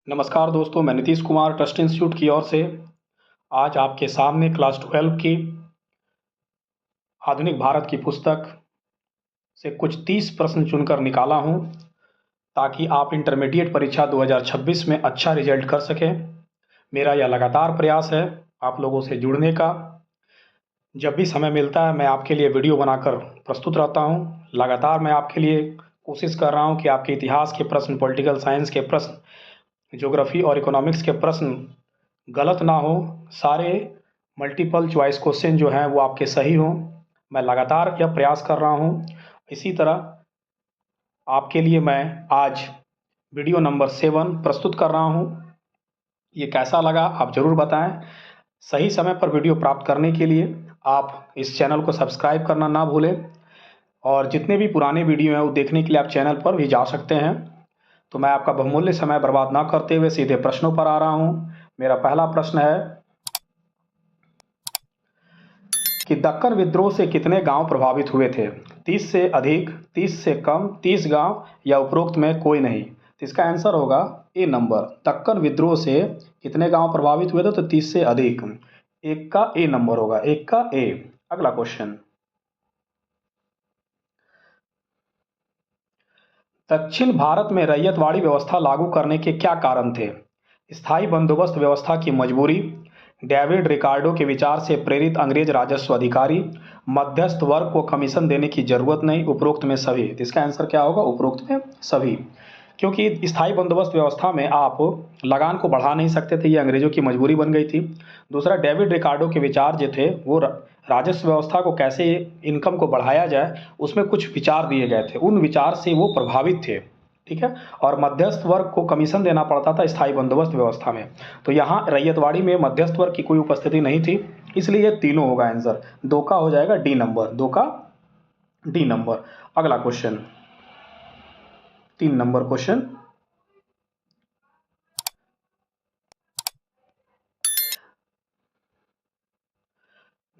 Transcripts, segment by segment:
नमस्कार दोस्तों, मैं नीतीश कुमार ट्रस्ट इंस्टीट्यूट की ओर से आज आपके सामने क्लास 12 की आधुनिक भारत की पुस्तक से कुछ 30 प्रश्न चुनकर निकाला हूं ताकि आप इंटरमीडिएट परीक्षा 2026 में अच्छा रिजल्ट कर सकें। मेरा यह लगातार प्रयास है आप लोगों से जुड़ने का। जब भी समय मिलता है मैं आपके लिए वीडियो बनाकर प्रस्तुत रहता हूं। लगातार मैं आपके लिए कोशिश कर रहा हूं कि आपके इतिहास के प्रश्न, पॉलिटिकल साइंस के प्रश्न, ज्योग्राफी और इकोनॉमिक्स के प्रश्न गलत ना हो। सारे मल्टीपल चॉइस क्वेश्चन जो हैं वो आपके सही हों। मैं लगातार यह प्रयास कर रहा हूं। इसी तरह आपके लिए मैं आज वीडियो नंबर 7 प्रस्तुत कर रहा हूं। ये कैसा लगा आप ज़रूर बताएं। सही समय पर वीडियो प्राप्त करने के लिए आप इस चैनल को सब्सक्राइब करना ना भूलें और जितने भी पुराने वीडियो हैं वो देखने के लिए आप चैनल पर भी जा सकते हैं। तो मैं आपका बहुमूल्य समय बर्बाद ना करते हुए सीधे प्रश्नों पर आ रहा हूं। मेरा पहला प्रश्न है कि दक्कन विद्रोह से कितने गांव प्रभावित हुए थे? 30 से अधिक, 30 से कम, 30 गांव या उपरोक्त में कोई नहीं? तो इसका आंसर होगा ए नंबर। दक्कन विद्रोह से कितने गांव प्रभावित हुए थे? तो 30 से अधिक। एक का ए नंबर होगा, एक का ए। अगला क्वेश्चन, दक्षिण भारत में रैयतवाड़ी व्यवस्था लागू करने के क्या कारण थे? स्थायी बंदोबस्त व्यवस्था की मजबूरी, डेविड रिकार्डो के विचार से प्रेरित अंग्रेज राजस्व अधिकारी, मध्यस्थ वर्ग को कमीशन देने की जरूरत नहीं, उपरोक्त में सभी। तो इसका आंसर क्या होगा? उपरोक्त में सभी। क्योंकि स्थायी बंदोबस्त व्यवस्था में आप लगान को बढ़ा नहीं सकते थे, ये अंग्रेजों की मजबूरी बन गई थी। दूसरा, डेविड रिकार्डो के विचार जो थे वो राजस्व व्यवस्था को कैसे इनकम को बढ़ाया जाए उसमें कुछ विचार दिए गए थे, उन विचार से वो प्रभावित थे। ठीक है। और मध्यस्थ वर्ग को कमीशन देना पड़ता था स्थायी बंदोबस्त व्यवस्था में। तो यहाँ रैयतवाड़ी में मध्यस्थ वर्ग की कोई उपस्थिति नहीं थी, इसलिए ये तीनों होगा आंसर। दो का हो जाएगा डी नंबर, दो का डी नंबर। अगला क्वेश्चन, 3 नंबर क्वेश्चन,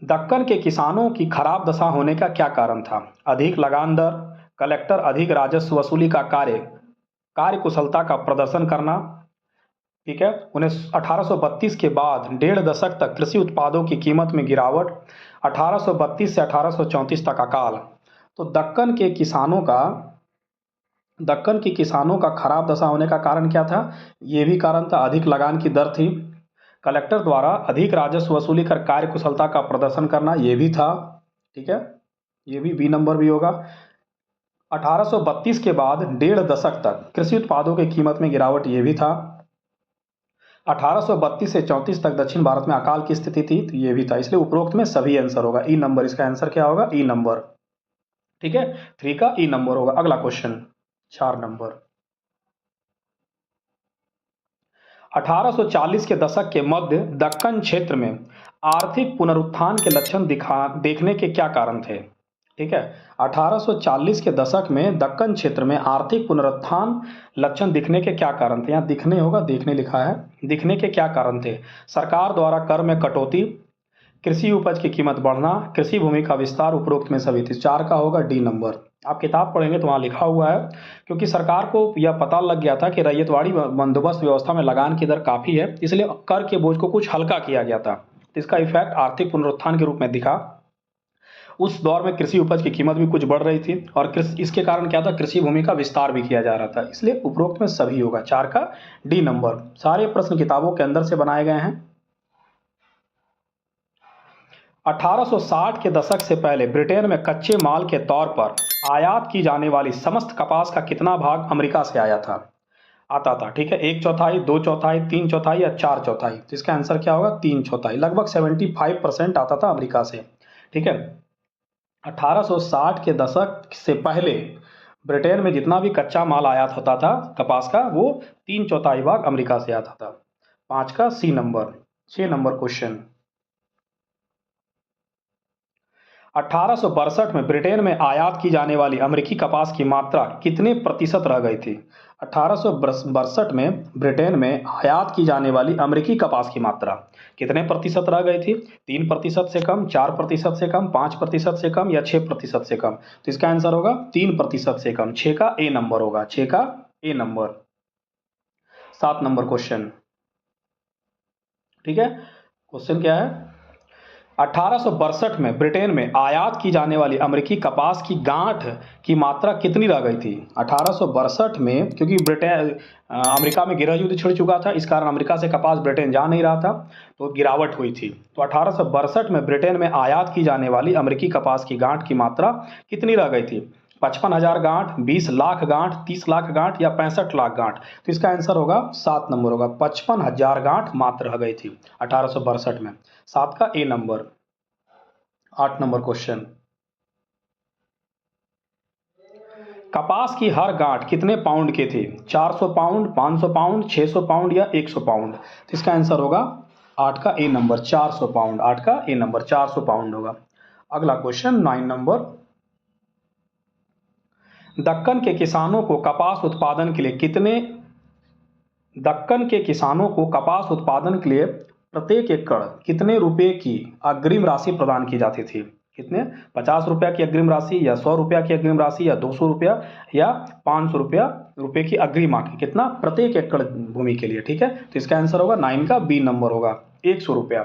दक्कन के किसानों की खराब दशा होने का क्या कारण था? अधिक लगान दर, कलेक्टर अधिक राजस्व वसूली का कार्य कुशलता का प्रदर्शन करना। ठीक है। 1832 के बाद 1.5 दशक तक कृषि उत्पादों की कीमत में गिरावट, 1832 से 1834 तक अकाल। तो दक्कन के किसानों का खराब दशा होने का कारण क्या था? ये भी कारण था, अधिक लगान की दर थी। कलेक्टर द्वारा अधिक राजस्व वसूली कर कार्य कुशलता का प्रदर्शन करना, ये भी था। ठीक है, ये भी बी नंबर भी होगा। 1832 के बाद 1.5 दशक तक कृषि उत्पादों की कीमत में गिरावट, ये भी था। 1832 से 34 तक दक्षिण भारत में अकाल की स्थिति थी, तो ये भी था। इसलिए उपरोक्त में सभी आंसर होगा, ई नंबर। इसका आंसर क्या होगा? ई नंबर। ठीक है, 3 का ई नंबर होगा। अगला क्वेश्चन, 4 नंबर, 1840 के दशक के मध्य दक्कन क्षेत्र में आर्थिक पुनरुत्थान के लक्षण देखने के क्या कारण थे? ठीक है, 1840 के दशक में दक्कन क्षेत्र में आर्थिक पुनरुत्थान लक्षण दिखने के क्या कारण थे? यहाँ दिखने होगा, देखने लिखा है। दिखने के क्या कारण थे? सरकार द्वारा कर में कटौती, कृषि उपज की कीमत बढ़ना, कृषि भूमि का विस्तार, उपरोक्त में सभी थी। 4 का होगा डी नंबर। आप किताब पढ़ेंगे तो वहाँ लिखा हुआ है, क्योंकि सरकार को यह पता लग गया था कि रैयतवाड़ी बंदोबस्त व्यवस्था में लगान की दर काफ़ी है, इसलिए कर के बोझ को कुछ हल्का किया गया था। तो इसका इफेक्ट आर्थिक पुनरुत्थान के रूप में दिखा। उस दौर में कृषि उपज की कीमत भी कुछ बढ़ रही थी और इसके कारण क्या था? कृषि भूमि का विस्तार भी किया जा रहा था, इसलिए उपरोक्त में सभी होगा। 4 का डी नंबर। सारे प्रश्न किताबों के अंदर से बनाए गए हैं। 1860 के दशक से पहले ब्रिटेन में कच्चे माल के तौर पर आयात की जाने वाली समस्त कपास का कितना भाग अमेरिका से आता था? ठीक है, 1/4, 2/4, 3/4 या 4/4? तो इसका आंसर क्या होगा? 3/4। लगभग 75% आता था अमेरिका से। ठीक है, 1860 के दशक से पहले ब्रिटेन में जितना भी कच्चा माल आयात होता था कपास का, वो 3/4 भाग अमेरिका से आता था। 5 का सी नंबर। 6 नंबर क्वेश्चन, 1862 में ब्रिटेन में आयात की जाने वाली अमेरिकी कपास की मात्रा कितने प्रतिशत रह गई थी? 1862 में ब्रिटेन में आयात की जाने वाली अमेरिकी कपास की मात्रा कितने प्रतिशत रह गई थी? 3% से कम, 4% से कम, 5% से कम या 6% से कम? तो इसका आंसर होगा 3% से कम। 6 का ए नंबर होगा, 6 का ए नंबर। 7 नंबर क्वेश्चन, ठीक है। क्वेश्चन क्या है, 1862 में ब्रिटेन में आयात की जाने वाली अमेरिकी कपास की गांठ की मात्रा कितनी रह गई थी? 1862 में, क्योंकि ब्रिटेन अमेरिका में गृह युद्ध छिड़ चुका था, इस कारण अमेरिका से कपास ब्रिटेन जा नहीं रहा था, तो गिरावट हुई थी। तो 1862 में ब्रिटेन में आयात की जाने वाली अमेरिकी कपास की गांठ की मात्रा कितनी रह गई थी? 55,000 गांठ, 20 लाख गांठ, 30 लाख गांठ या 65 लाख गांठ? तो इसका आंसर होगा 7 नंबर होगा, 55,000 गांठ मात्र रह गई थी 1862 में। 7 का ए नंबर। 8 नंबर क्वेश्चन, कपास की हर गांठ कितने पाउंड की थी? 400 पाउंड, 500 पाउंड, 600 पाउंड या 100 पाउंड? तो इसका आंसर होगा 8 का ए नंबर, 400 पाउंड। 8 का ए नंबर 400 पाउंड होगा। अगला क्वेश्चन 9 नंबर, दक्कन के किसानों को कपास उत्पादन के लिए प्रत्येक एकड़ कितने रुपए की अग्रिम राशि प्रदान की जाती थी? कितने? 50 रुपया की अग्रिम राशि या 100 रुपया की अग्रिम राशि या 200 रुपया या 500 रुपये की अग्रिम आंकी? कितना? प्रत्येक एकड़ भूमि के लिए, ठीक है। तो इसका आंसर होगा 9 का बी नंबर होगा, 100 रुपया।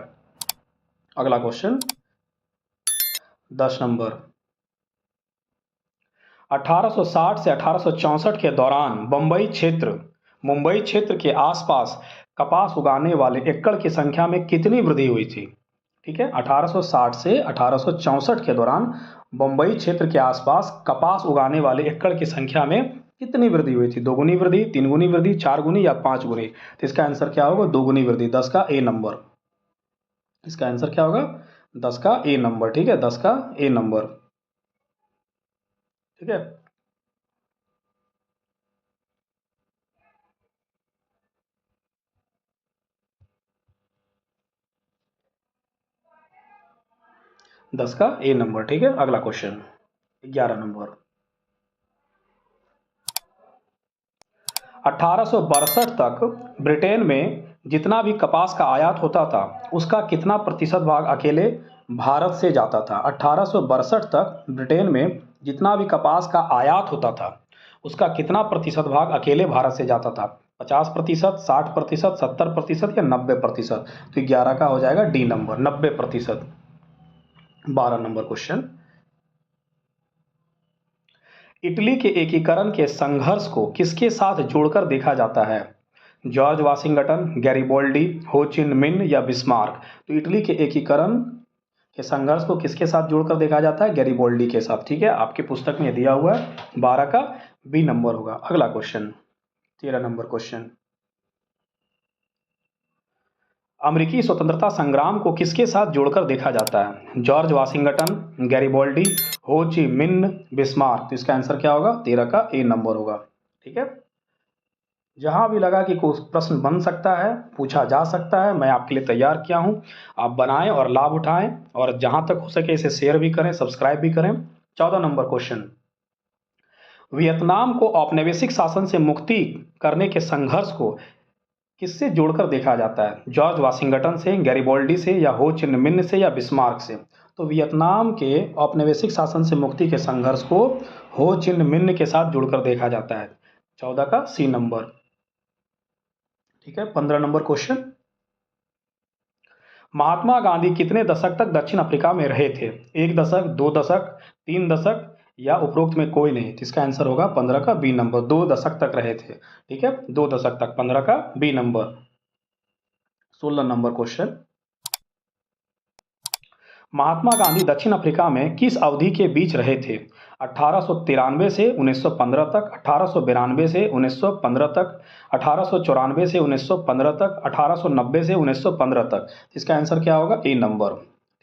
अगला क्वेश्चन 10 नंबर, 1860 से 1864 के दौरान मुंबई क्षेत्र के आसपास कपास उगाने वाले एकड़ की संख्या में कितनी वृद्धि हुई थी? ठीक है, 1860 से 1864 के दौरान मुंबई क्षेत्र के आसपास कपास उगाने वाले एकड़ की संख्या में कितनी वृद्धि हुई थी? 2 गुनी वृद्धि, 3 गुनी वृद्धि, 4 गुनी या 5 गुनी? तो इसका आंसर क्या होगा? 2 गुनी वृद्धि। 10 का ए नंबर। इसका आंसर क्या होगा? 10 का ए नंबर, ठीक है, 10 का ए नंबर, ठीक है। दस का ए नंबर, ठीक है। अगला क्वेश्चन 11 नंबर, 1862 तक ब्रिटेन में जितना भी कपास का आयात होता था उसका कितना प्रतिशत भाग अकेले भारत से जाता था? 1862 तक ब्रिटेन में जितना भी कपास का आयात होता था उसका कितना प्रतिशत भाग अकेले भारत से जाता था? 50%, 60%, 70% या 90%? तो 11 का हो जाएगा D number, 90%। 12 number question, Italy के एकीकरण के संघर्ष को किसके साथ जोड़कर देखा जाता है? जॉर्ज वाशिंगटन, गैरिबोल्डी, हो चिन मिन या बिस्मार्क? तो इटली के एकीकरण के संघर्ष को किसके साथ जोड़कर देखा जाता है? गैरिबोल्डी के साथ, ठीक है। आपकी पुस्तक में दिया हुआ है, 12 का बी नंबर होगा। अगला क्वेश्चन 13 नंबर क्वेश्चन, अमेरिकी स्वतंत्रता संग्राम को किसके साथ जोड़कर देखा जाता है? जॉर्ज वाशिंगटन, गैरिबोल्डी, हो ची मिन, बिस्मार्क? तो इसका आंसर क्या होगा? 13 का ए नंबर होगा, ठीक है। जहां भी लगा कि कोई प्रश्न बन सकता है, पूछा जा सकता है, मैं आपके लिए तैयार किया हूं। आप बनाएं और लाभ उठाएं, और जहां तक हो सके इसे शेयर भी करें, सब्सक्राइब भी करें। 14 नंबर क्वेश्चन, वियतनाम को औपनिवेशिक शासन से मुक्ति करने के संघर्ष को किससे जोड़कर देखा जाता है? जॉर्ज वाशिंगटन से, गैरिबोल्डी से या हो चिन मिन से या बिस्मार्क से? तो वियतनाम के औपनिवेशिक शासन से मुक्ति के संघर्ष को हो चिन मिन के साथ जोड़कर देखा जाता है। 14 का सी नंबर, ठीक है। 15 नंबर क्वेश्चन, महात्मा गांधी कितने दशक तक दक्षिण अफ्रीका में रहे थे? 1 दशक, 2 दशक, 3 दशक या उपरोक्त में कोई नहीं? तो इसका आंसर होगा 15 का बी नंबर, 2 दशक तक रहे थे, ठीक है, 2 दशक तक, 15 का B number. 16 number question, Mahatma Gandhi दक्षिण अफ्रीका में किस अवधि के बीच रहे थे? 1893 से 1915 तक, 1892 से 1915 तक, 1894 से 1915 तक, 1890 से 1915 तक? इसका आंसर क्या होगा? ए नंबर,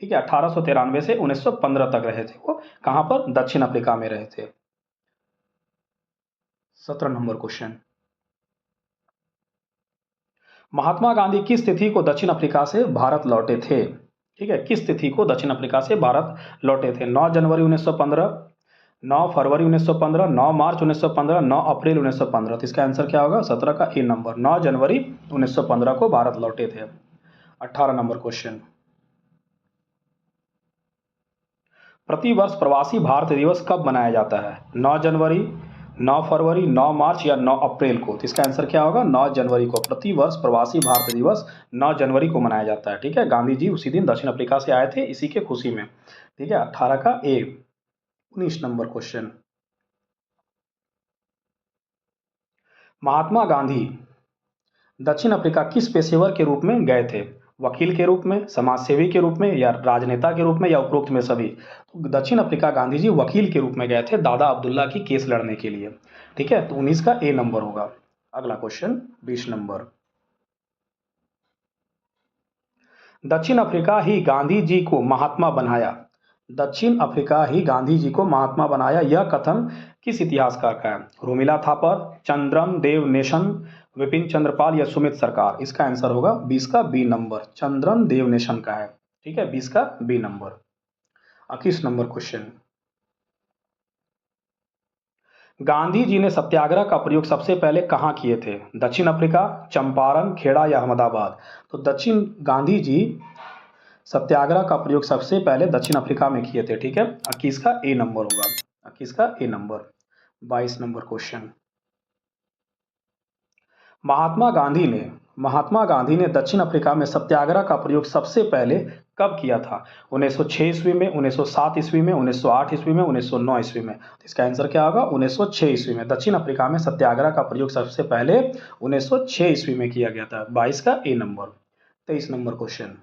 ठीक है। 1893 से 1915 तक रहे थे वो, कहां पर? दक्षिण अफ्रीका में रहे थे। 17 नंबर क्वेश्चन, महात्मा गांधी किस तिथि को दक्षिण अफ्रीका से भारत लौटे थे? ठीक है, किस तिथि को दक्षिण अफ्रीका से भारत लौटे थे? 9 जनवरी 1915, 9 फरवरी 1915, 9 मार्च 1915, 9 अप्रैल 1915? तो इसका आंसर क्या होगा? 17 का ए नंबर, 9 जनवरी 1915 को भारत लौटे थे। 18 नंबर क्वेश्चन, प्रतिवर्ष प्रवासी भारतीय दिवस कब मनाया जाता है? 9 जनवरी, 9 फरवरी, 9 मार्च या 9 अप्रैल को? तो इसका आंसर क्या होगा? 9 जनवरी को। प्रतिवर्ष प्रवासी भारतीय दिवस 9 जनवरी को मनाया जाता है। ठीक है, गांधी जी उसी दिन दक्षिण अफ्रीका से आए थे, इसी के खुशी में। ठीक है, 18 का ए। 19 नंबर क्वेश्चन, महात्मा गांधी दक्षिण अफ्रीका किस पेशेवर के रूप में गए थे? वकील के रूप में, समाजसेवी के रूप में, या राजनेता के रूप में, या उपरोक्त में सभी? तो दक्षिण अफ्रीका गांधी जी वकील के रूप में गए थे, दादा अब्दुल्ला की केस लड़ने के लिए। ठीक है, तो 19 का ए नंबर होगा। अगला क्वेश्चन 20 नंबर, दक्षिण अफ्रीका ही गांधी जी को महात्मा बनाया। दक्षिण अफ्रीका ही गांधी जी को महात्मा बनाया, यह कथन किस इतिहासकार का है? रोमिला थापर, चंद्रम देव नेशन, विपिन चंद्रपाल, या सुमित सरकार? इसका आंसर होगा 20 का B number, Chandram Dev nation का है। ठीक है, 20 का B number. 21 number question, Gandhi ji ने सत्याग्रह का प्रयोग सबसे पहले कहाँ किए थे? दक्षिण अफ्रीका, चंपारण, खेड़ा, या अहमदाबाद? तो दक्षिण गांधी जी सत्याग्रह का प्रयोग सबसे पहले दक्षिण अफ्रीका में किए थे। ठीक है, 21 का ए नंबर होगा। 21 का ए number. 22 number question, Mahatma Gandhi ने दक्षिण अफ्रीका में सत्याग्रह का प्रयोग सबसे पहले कब किया था? 1906 ईस्वी में, 1907 ईस्वी में, 1908 ईस्वी में, 1909 ईस्वी में? तो इसका आंसर क्या होगा? 1906 ईस्वी में दक्षिण अफ्रीका में सत्याग्रह का प्रयोग सबसे पहले 1906 ईस्वी में किया गया था। 22 का ए नंबर। 23 नंबर क्वेश्चन,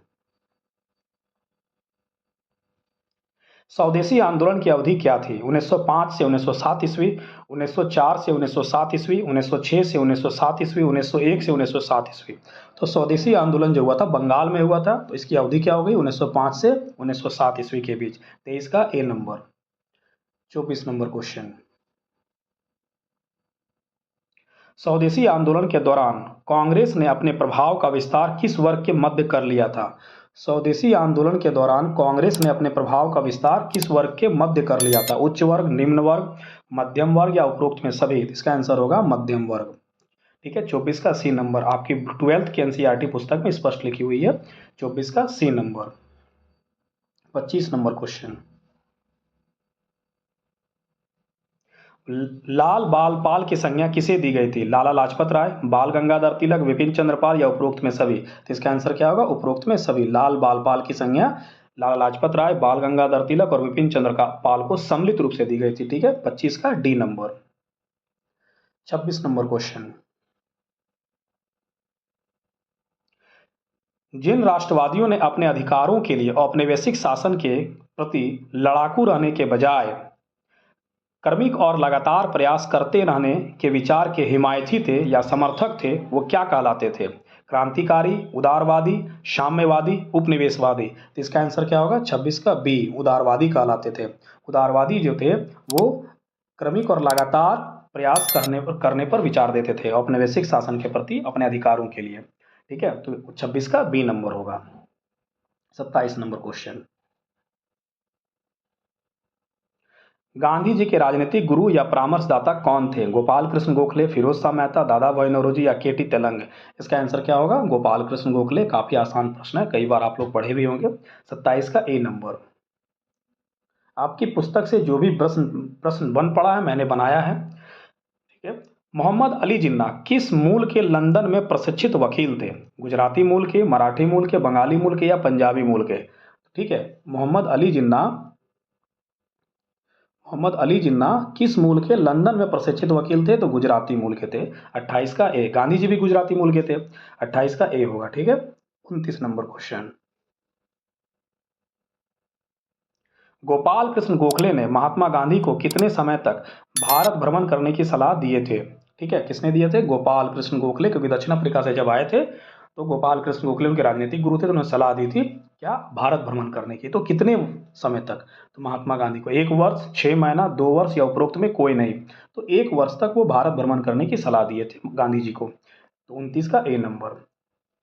स्वदेशी आंदोलन की अवधि क्या थी? 1905 से 1907 ईस्वी, 1904 से 1907 ईस्वी, 1906 से 1907 ईस्वी, 1901 से 1907 ईस्वी? तो स्वदेशी आंदोलन जो हुआ था बंगाल में हुआ था, तो इसकी अवधि क्या हो गई? 1905 से 1907 ईस्वी के बीच। 23 का ए नंबर। 24 नंबर क्वेश्चन, स्वदेशी आंदोलन के दौरान कांग्रेस ने अपने प्रभाव का विस्तार किस वर्ग के मध्य कर लिया था? स्वदेशी आंदोलन के दौरान कांग्रेस ने अपने प्रभाव का विस्तार किस वर्ग के मध्य कर लिया था? उच्च वर्ग, निम्न वर्ग, मध्यम वर्ग, या उपरोक्त में सभी? इसका आंसर होगा मध्यम वर्ग। ठीक है, 24 का सी नंबर आपकी 12th की एनसीईआरटी पुस्तक में स्पष्ट लिखी हुई है। 24 का सी नंबर। 25 नंबर क्वेश्चन, लाल बाल पाल की संज्ञा किसे दी गई थी? लाला लाजपत राय, बाल गंगाधर तिलक, विपिन चंद्र पाल, या उपरोक्त में सभी? तो इसका आंसर क्या होगा? उपरोक्त में सभी। लाल बाल पाल की संज्ञा लाला लाजपत राय, बाल गंगाधर तिलक और विपिन चंद्र पाल को सम्मिलित रूप से दी गई थी। ठीक है, 25 का डी नंबर। 26 नंबर क्वेश्चन, जिन राष्ट्रवादियों ने अपने अधिकारों के लिए औपनिवेशिक शासन के प्रति लड़ाकू रहने के बजाय क्रमिक और लगातार प्रयास करते रहने के विचार के हिमायती थे या समर्थक थे, वो क्या कहलाते थे? क्रांतिकारी, उदारवादी, साम्यवादी, उपनिवेशवादी? तो इसका आंसर क्या होगा? 26 का बी, उदारवादी कहलाते थे। उदारवादी जो थे वो क्रमिक और लगातार प्रयास करने पर विचार देते थे औपनिवेशिक शासन के प्रति अपने अधिकारों के लिए। ठीक है, तो 26 का बी नंबर होगा। 27 नंबर क्वेश्चन, गांधी जी के राजनीतिक गुरु या परामर्शदाता कौन थे? गोपाल कृष्ण गोखले, फिरोज शाह मेहता, दादा भाई नौरोजी, या केटी तेलंग? इसका आंसर क्या होगा? गोपाल कृष्ण गोखले। काफी आसान प्रश्न है, कई बार आप लोग पढ़े भी होंगे। 27 का ए नंबर। आपकी पुस्तक से जो भी प्रश्न प्रश्न बन पड़ा है मैंने बनाया है। ठीक है, मोहम्मद अली जिन्ना किस मूल के लंदन में प्रशिक्षित वकील थे? गुजराती मूल के, मराठी मूल के, बंगाली मूल के, या पंजाबी मूल के? ठीक है, मोहम्मद अली जिन्ना किस मूल के लंदन में प्रशिक्षित वकील थे? तो गुजराती मूल के थे। 28 का ए। गांधी जी भी गुजराती मूल के थे। 28 का ए होगा। ठीक है, 29 नंबर क्वेश्चन, गोपाल कृष्ण गोखले ने महात्मा गांधी को कितने समय तक भारत भ्रमण करने की सलाह दिए थे? ठीक है, किसने दिए थे? गोपाल कृष्ण गोखले, क्योंकि दक्षिण अफ्रीका से जब आए थे तो गोपाल कृष्ण गोखले उनके राजनीतिक गुरु थे, तो उन्होंने सलाह दी थी क्या? भारत भ्रमण करने की। तो कितने समय तक? तो महात्मा गांधी को 1 वर्ष, 6 महीना, 2 वर्ष, या उपरोक्त में कोई नहीं? तो 1 वर्ष तक वो भारत भ्रमण करने की सलाह दिए थे गांधी जी को। तो 29 का ए नंबर।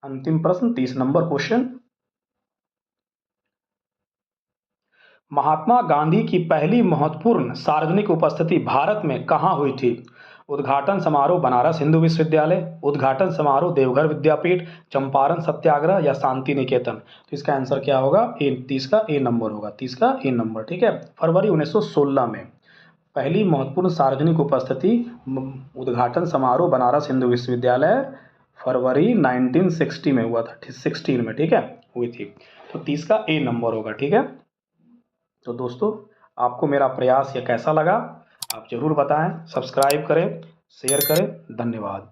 अंतिम प्रश्न 30 नंबर क्वेश्चन, महात्मा गांधी की पहली महत्वपूर्ण सार्वजनिक उपस्थिति भारत में कहाँ हुई थी? उद्घाटन समारोह बनारस हिंदू विश्वविद्यालय, उद्घाटन समारोह देवघर विद्यापीठ, चंपारण सत्याग्रह, या शांति निकेतन? तो इसका आंसर क्या होगा? 30 का ए नंबर होगा। 30 का ए नंबर। ठीक है, फरवरी 1916 में पहली महत्वपूर्ण सार्वजनिक उपस्थिति उद्घाटन समारोह बनारस हिंदू विश्वविद्यालय फरवरी 1960 में हुआ था, 16 में, ठीक है, हुई थी। तो 30 का ए नंबर होगा, ठीक है। तो दोस्तों, आपको मेरा प्रयास यह कैसा लगा आप ज़रूर बताएं, सब्सक्राइब करें, शेयर करें। धन्यवाद।